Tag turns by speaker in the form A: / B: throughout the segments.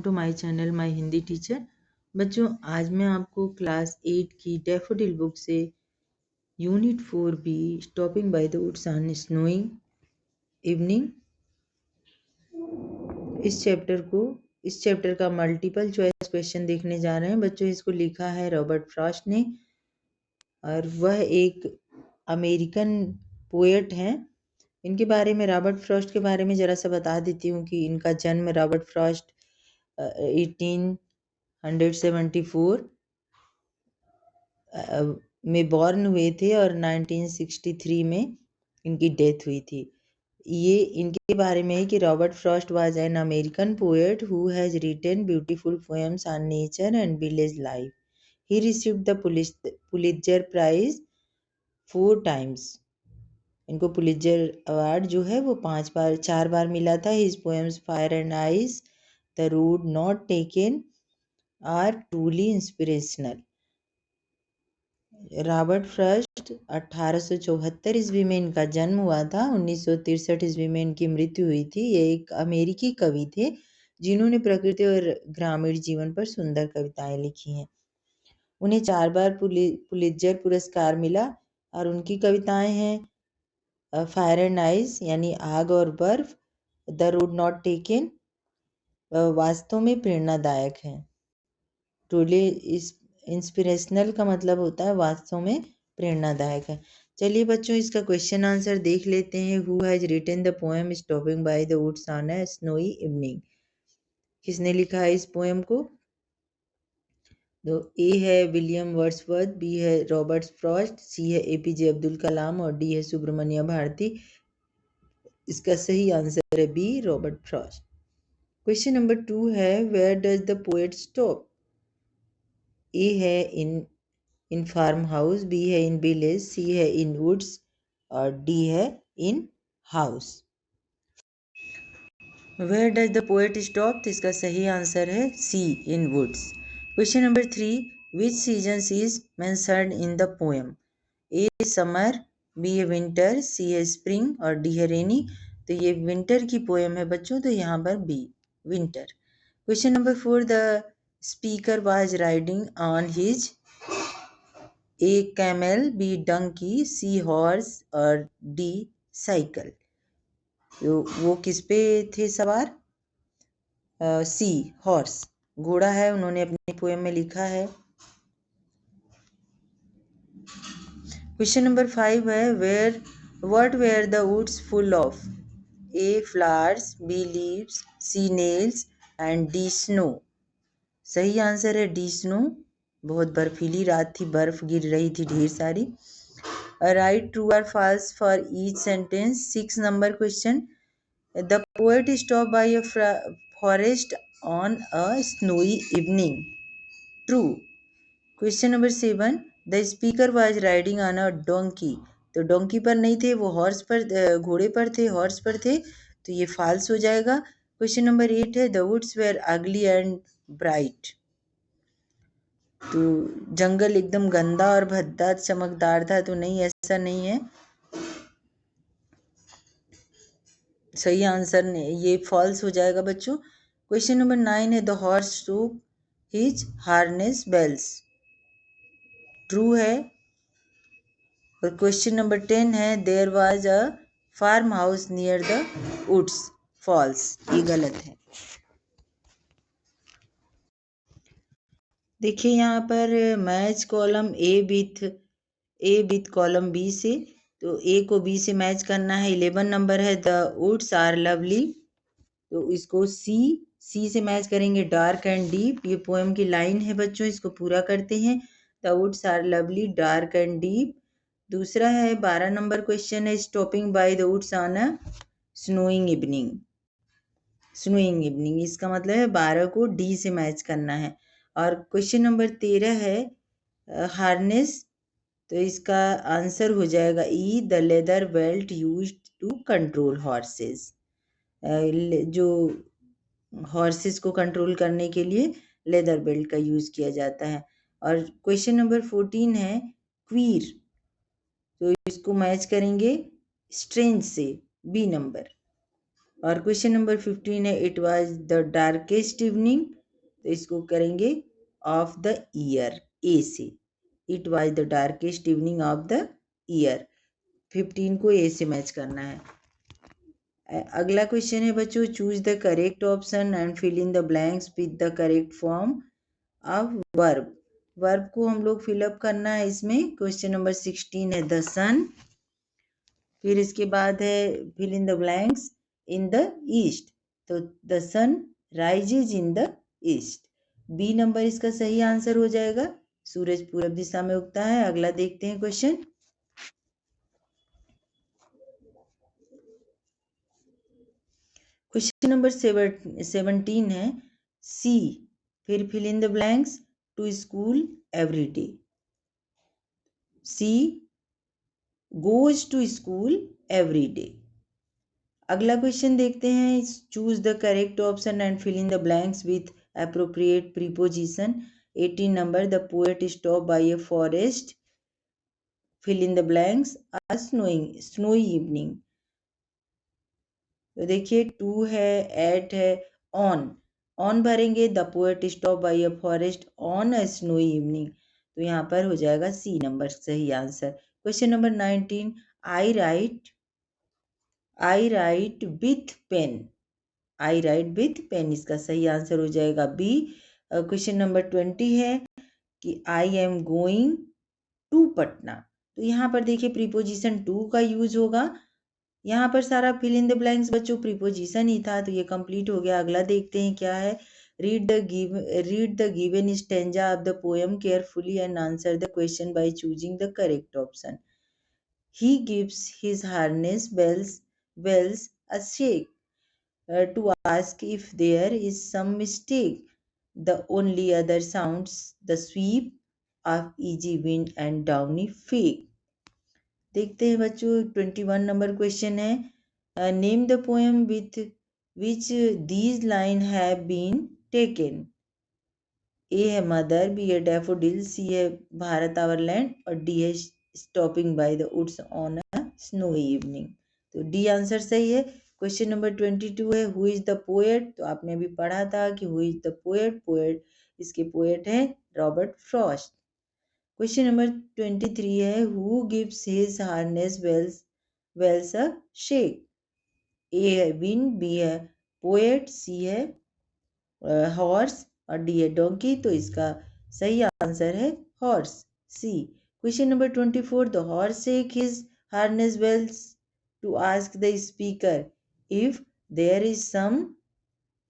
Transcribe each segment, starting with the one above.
A: To my channel my Hindi teacher. बच्चों, आज मैं आपको क्लास 8 की डैफोडिल बुक से unit 4 B stopping by the woods on snowing evening इस चैप्टर का मल्टीपल चॉइस क्वेश्चन देखने जा रहे हैं। बच्चों, इसको लिखा है रॉबर्ट फ्रॉस्ट ने और वह एक अमेरिकन पोएट हैं। इनके बारे में, रॉबर्ट फ्रॉस्ट के बारे में ज़रा सा बता देती हूँ कि इनका जन्म रॉबर्ट फ्रॉस्ट 1874 में बॉर्न हुए थे और 1963 में इनकी डेथ हुई थी। ये इनके बारे में है कि Robert Frost was an American poet who has written beautiful poems on nature and village life. He received the Pulitzer Prize 4 times. इनको पुलित्जर अवार्ड जो है वो 4 बार मिला था। His poems fire and ice, the road not taken are truly inspirational. Robert Frost 1874 ईस्वी में इनका जन्म हुआ था। 1963 ईस्वी में इनकी मृत्यु हुई थी। ये एक अमेरिकी कवि थे जिन्होंने प्रकृति और ग्रामीण जीवन पर सुंदर कविताएं लिखी हैं। उन्हें 4 बार पुलित्जर पुरस्कार मिला और उनकी कविताएं हैं फायर एंड आइस यानी आग और बर्फ, द रोड नॉट टेकन वास्तव में प्रेरणादायक है। ट्रूली इंस्पिरेशनल का मतलब होता है वास्तव में प्रेरणादायक है। चलिए बच्चों, इसका क्वेश्चन आंसर देख लेते हैं। Who has written the poem stopping by the woods on a snowy evening? किसने लिखा है इस पोएम को? तो ए है विलियम वर्ड्सवर्थ, बी है रॉबर्ट फ्रॉस्ट, सी है एपीजे अब्दुल कलाम और डी है सुब्रमण्य भारती। इसका सही आंसर है B, Robert Frost. Question number 2 है where does the poet stop? A है इन फार्म हाउस, बी है इन विलेज, सी है इन वुड्स और डी है in house. Where does the poet stop? तो इसका सही आंसर है C, in woods. Question number 3, which season is mentioned in the poem? A summer, B है winter, C है स्प्रिंग और डी है रेनी। तो ये विंटर की पोएम है बच्चों, तो यहाँ पर B, winter. Question number 4, the speaker was riding on his? A camel, B donkey, C horse और डी साइकिल। तो वो किस पे थे सवार? सी, हॉर्स, घोड़ा है, उन्होंने अपनी पोएम में लिखा है। क्वेश्चन नंबर 5 है what were the woods full of? A flowers, B leaves, C nails and D snow. सही आंसर है डी, स्नो। बहुत बर्फीली रात थी, बर्फ गिर रही थी ढेर सारी। राइट ट्रू और false for each sentence. 6 number question, the poet stop by a forest on a snowy evening. True. Question number 7, the speaker was riding on a donkey. तो डोंकी पर नहीं थे वो, हॉर्स पर, घोड़े पर थे, हॉर्स पर थे, तो ये फॉल्स हो जाएगा। क्वेश्चन नंबर 8 है द वुड्स वेर अगली एंड ब्राइट। तो जंगल एकदम गंदा और भद्दा चमकदार था, तो नहीं, ऐसा नहीं है। सही आंसर नहीं, ये फॉल्स हो जाएगा बच्चों। क्वेश्चन नंबर 9 है the horse took his harness bells. True है। और क्वेश्चन नंबर 10 है there was a farm house near the woods. False, ये गलत है। देखिए यहाँ पर match column A with column B से, तो ए को बी से मैच करना है। 11 नंबर है द वुड्स आर लवली, तो इसको सी से मैच करेंगे। डार्क एंड डीप, ये पोएम की लाइन है बच्चों, इसको पूरा करते हैं। The woods are lovely, dark and deep. दूसरा है 12 नंबर क्वेश्चन है stopping by the woods on a snowing evening. Snowing evening, इसका मतलब है 12 को डी से मैच करना है। और क्वेश्चन नंबर 13 है हार्नेस, तो इसका आंसर हो जाएगा E, the leather belt used to control horses. जो हॉर्सेस को कंट्रोल करने के लिए लेदर बेल्ट का यूज किया जाता है। और क्वेश्चन नंबर 14 है क्वीर, तो इसको मैच करेंगे स्ट्रेंज से, बी नंबर। और क्वेश्चन नंबर 15 है, it was the darkest evening, तो इसको करेंगे ऑफ द ईयर, ए से। It was the darkest evening of the year, 15 को ए से मैच करना है। अगला क्वेश्चन है बच्चों, choose the correct option and fill in the blanks with the correct form of verb. Verb को हम लोग फिलअप करना है इसमें। क्वेश्चन नंबर 16 है द सन, फिर इसके बाद है fill in the blanks in the east, तो the sun rises in the east. B number इसका सही आंसर हो जाएगा, सूरज पूरब दिशा में उगता है। अगला देखते हैं क्वेश्चन। क्वेश्चन नंबर 17 है, सी, फिर fill in the blanks, to school every day. C goes to school every day. अगला क्वेश्चन देखते हैं, choose the correct option and fill in the blanks with appropriate preposition. 18 number, the poet stop by a forest, fill in the blanks, a snowy evening. तो देखिए 2 है, 8 है, on भरेंगे, the poet stop by a forest on a snowy evening, तो यहाँ पर हो जाएगा सी नंबर सही answer. Question number 19, I write with pen, I write with pen, इसका सही आंसर हो जाएगा बी। क्वेश्चन नंबर 20 है कि I am going to Patna, तो यहाँ पर देखिए प्रीपोजिशन टू का यूज होगा। यहाँ पर सारा फिल इन द ब्लैंक्स बच्चों प्रीपोजिशन ही था, तो ये कंप्लीट हो गया। अगला देखते हैं क्या है, read the given stanza of the poem carefully and answer the question by choosing the correct option. He gives his harness bells a shake to ask if there is some mistake. The only other sounds the sweep of easy wind and downy fake. देखते हैं बच्चों 21 number question है, name the poem with which these line have been taken. A है mother, B है daffodil, C है Bharat our land, और D है stopping by the woods on a snowy evening, तो डी आंसर सही है। क्वेश्चन नंबर 22 है, हु इज द पोएट, तो आपने अभी पढ़ा था कि हु इज द पोएट इसके पोएट है रॉबर्ट फ्रॉस्ट। क्वेश्चन नंबर 23 है, who gives his harness bells a shake. A है विंड, बी है पोएट, सी है हॉर्स, और डी है डोंकी, तो इसका सही आंसर है horse, C. Question number 24, the horse shake his harness bells to ask the speaker if there is some.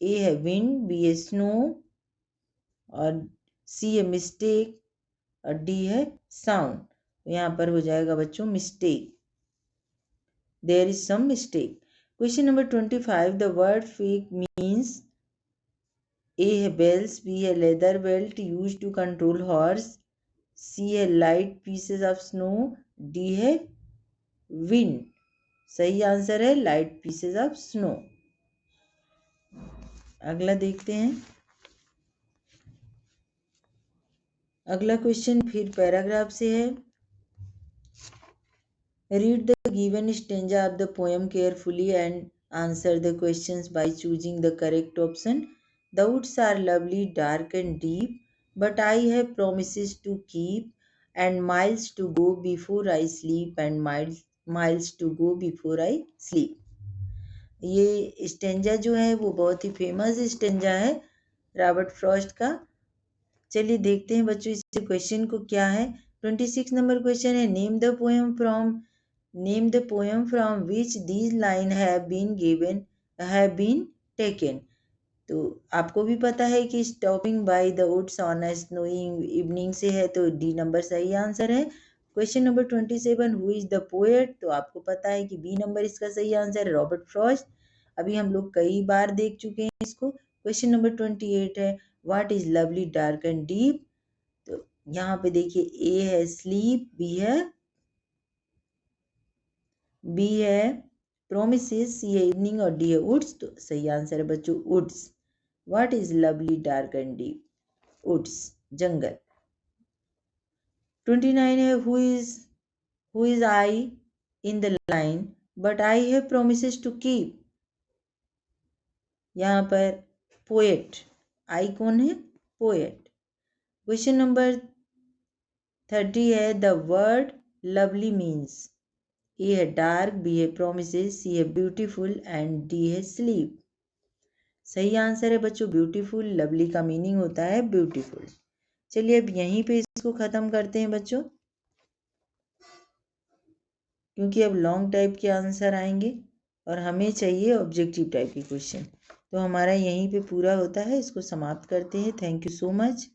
A: A है विंड, बी है स्नो, और सी है मिस्टेक, और डी है साउंड, यहाँ पर हो जाएगा बच्चों mistake, there is some mistake. Question number 25, the word flake means. A है बेल्स, बी है leather belt use to control horse, C है light pieces of snow, D है विंड, सही आंसर है लाइट पीसेस ऑफ स्नो। अगला देखते हैं। अगला क्वेश्चन फिर पैराग्राफ से है, read the given stanza of the poem carefully and answer the questions by choosing the correct option. The woods are lovely, dark and deep, but I have promises to keep, and miles to go before I sleep, and miles to go before I sleep. ये stanza जो है वो बहुत ही famous stanza है Robert Frost का। चलिए देखते हैं बच्चों इस क्वेश्चन को क्या है। 26 नंबर क्वेश्चन है, name the poem from which these line have been taken. तो आपको भी पता है कि stopping by the woods on a snowing evening से है, तो डी नंबर सही आंसर है। Question number 27, who is the poet, तो आपको पता है कि बी नंबर इसका सही आंसर है रॉबर्ट फ्रॉस्ट, अभी हम लोग कई बार देख चुके हैं इसको। क्वेश्चन नंबर 28 है, what is lovely dark and deep, तो यहाँ पे देखिए ए है स्लीप, बी है प्रोमिसेस, सी है इवनिंग, और डी है वुड्स, तो सही आंसर है बच्चों woods. What is lovely dark and deep, woods, जंगल। 29 है, who is I in the line but I have promises to keep. यहाँ पर पोएट, आई कौन है? पोएट। क्वेश्चन नंबर 30 है the word lovely means. A है डार्क, बी है promises, सी है ब्यूटीफुल एंड डी है स्लीप। सही आंसर है बच्चों ब्यूटीफुल। लवली का मीनिंग होता है ब्यूटीफुल। चलिए अब यहीं पे इसको खत्म करते हैं बच्चों, क्योंकि अब लॉन्ग टाइप के आंसर आएंगे और हमें चाहिए ऑब्जेक्टिव टाइप के क्वेश्चन। तो हमारा यहीं पे पूरा होता है, इसको समाप्त करते हैं। Thank you so much.